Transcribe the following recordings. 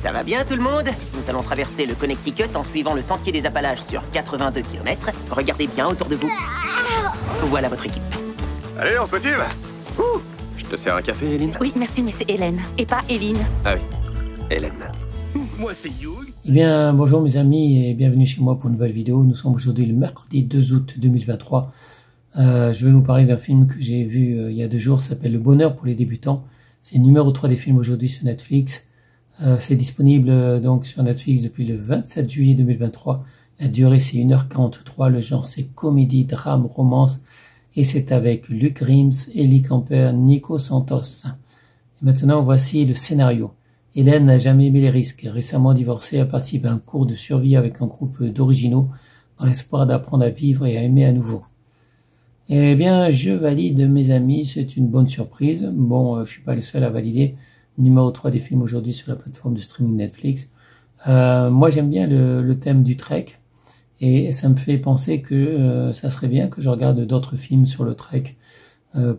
Ça va bien tout le monde? Nous allons traverser le Connecticut en suivant le sentier des Appalaches sur 82 km. Regardez bien autour de vous. Voilà votre équipe. Allez, on se motive. Je te sers un café, Hélène? Oui, merci, mais c'est Hélène, et pas Éline. Ah oui, Hélène. Moi, c'est Hugh. Eh bien, bonjour mes amis et bienvenue chez moi pour une nouvelle vidéo. Nous sommes aujourd'hui le mercredi 2 août 2023. Je vais vous parler d'un film que j'ai vu il y a 2 jours, ça s'appelle Le Bonheur pour les débutants. C'est le numéro 3 des films aujourd'hui sur Netflix. C'est disponible donc sur Netflix depuis le 27 juillet 2023. La durée c'est 1h43, le genre c'est comédie, drame, romance. Et c'est avec Luc Rimes, Ellie Camper, Nico Santos. Et maintenant voici le scénario. Hélène n'a jamais aimé les risques. Récemment divorcée, elle participe à un cours de survie avec un groupe d'originaux dans l'espoir d'apprendre à vivre et à aimer à nouveau. Eh bien, je valide mes amis, c'est une bonne surprise. Bon, je suis pas le seul à valider. Numéro 3 des films aujourd'hui sur la plateforme de streaming Netflix. Moi, j'aime bien le thème du trek. Et ça me fait penser que ça serait bien que je regarde d'autres films sur le trek.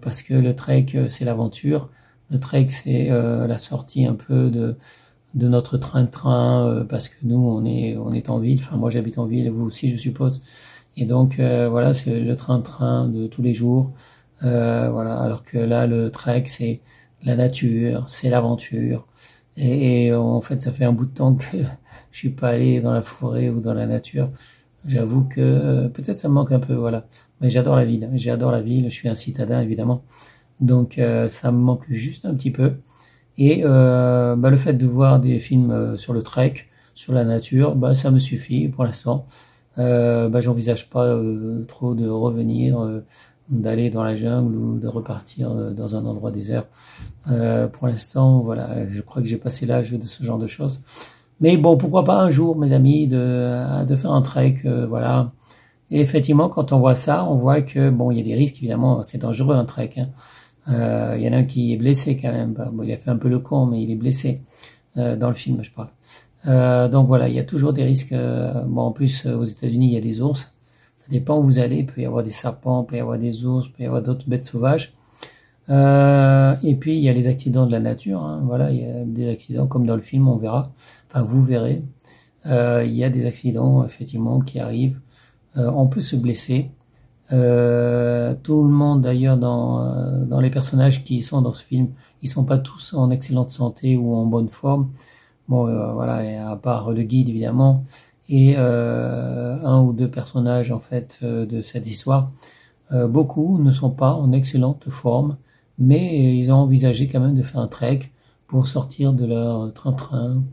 Parce que le trek, c'est l'aventure. Le trek, c'est la sortie un peu de notre train-train, parce que nous, on est en ville. Enfin, moi, j'habite en ville, vous aussi, je suppose. Et donc, voilà, c'est le train-train de tous les jours. Voilà, alors que là, le trek, c'est la nature, c'est l'aventure. Et en fait, ça fait un bout de temps que je suis pas allé dans la forêt ou dans la nature. J'avoue que peut-être ça me manque un peu, voilà. Mais j'adore la ville. J'adore la ville. Je suis un citadin, évidemment. Donc ça me manque juste un petit peu. Et le fait de voir des films sur le trek, sur la nature, ça me suffit pour l'instant. J'envisage pas trop de revenir, d'aller dans la jungle ou de repartir dans un endroit désert. Pour l'instant, voilà, je crois que j'ai passé l'âge de ce genre de choses. Mais bon, pourquoi pas un jour, mes amis, de faire un trek, voilà. Et effectivement, quand on voit ça, on voit que bon, il y a des risques, évidemment, c'est dangereux un trek. Hein. Il y en a un qui est blessé quand même. Bon, il a fait un peu le con, mais il est blessé dans le film, je parle. Donc voilà, il y a toujours des risques. Bon, en plus, aux États-Unis, il y a des ours. Ça dépend où vous allez. Il peut y avoir des serpents, il peut y avoir des ours, il peut y avoir d'autres bêtes sauvages. Et puis il y a les accidents de la nature. Hein. Voilà, il y a des accidents comme dans le film, on verra. Enfin, vous verrez. Il y a des accidents effectivement qui arrivent. On peut se blesser. Tout le monde d'ailleurs dans les personnages qui sont dans ce film, ils sont pas tous en excellente santé ou en bonne forme. Bon, voilà, à part le guide évidemment et un ou deux personnages en fait de cette histoire. Beaucoup ne sont pas en excellente forme, mais ils ont envisagé quand même de faire un trek pour sortir de leur train-train,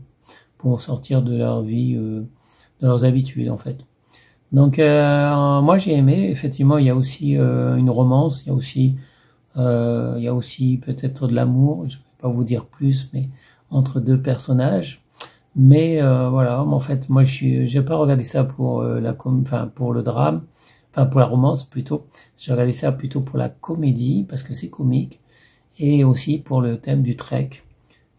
pour sortir de leur vie, de leurs habitudes en fait. Donc moi j'ai aimé. Effectivement, il y a aussi une romance, il y a aussi peut-être de l'amour. Je ne vais pas vous dire plus, mais entre deux personnages. Mais voilà, en fait, moi j'ai pas regardé ça pour pour le drame, enfin pour la romance plutôt. J'ai regardé ça plutôt pour la comédie parce que c'est comique et aussi pour le thème du trek.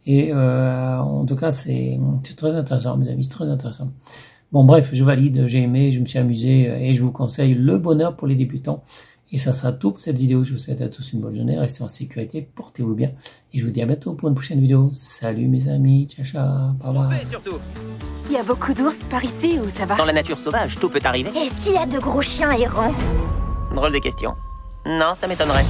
Et en tout cas, c'est très intéressant, mes amis, c'est très intéressant. Bon, bref, je valide, j'ai aimé, je me suis amusé et je vous conseille Le Bonheur pour les débutants. Et ça sera tout pour cette vidéo. Je vous souhaite à tous une bonne journée, restez en sécurité, portez-vous bien. Et je vous dis à bientôt pour une prochaine vidéo. Salut mes amis, ciao ciao, bye bye. Surtout. Il y a beaucoup d'ours par ici ou ça va? Dans la nature sauvage, tout peut arriver. Est-ce qu'il y a de gros chiens errants? Drôle de question. Non, ça m'étonnerait.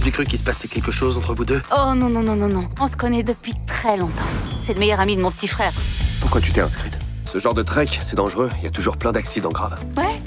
J'ai cru qu'il se passait quelque chose entre vous deux. Oh non, non, non, non, non. On se connaît depuis très longtemps. C'est le meilleur ami de mon petit frère. Pourquoi tu t'es inscrite? Ce genre de trek, c'est dangereux. Il y a toujours plein d'accidents graves. Ouais,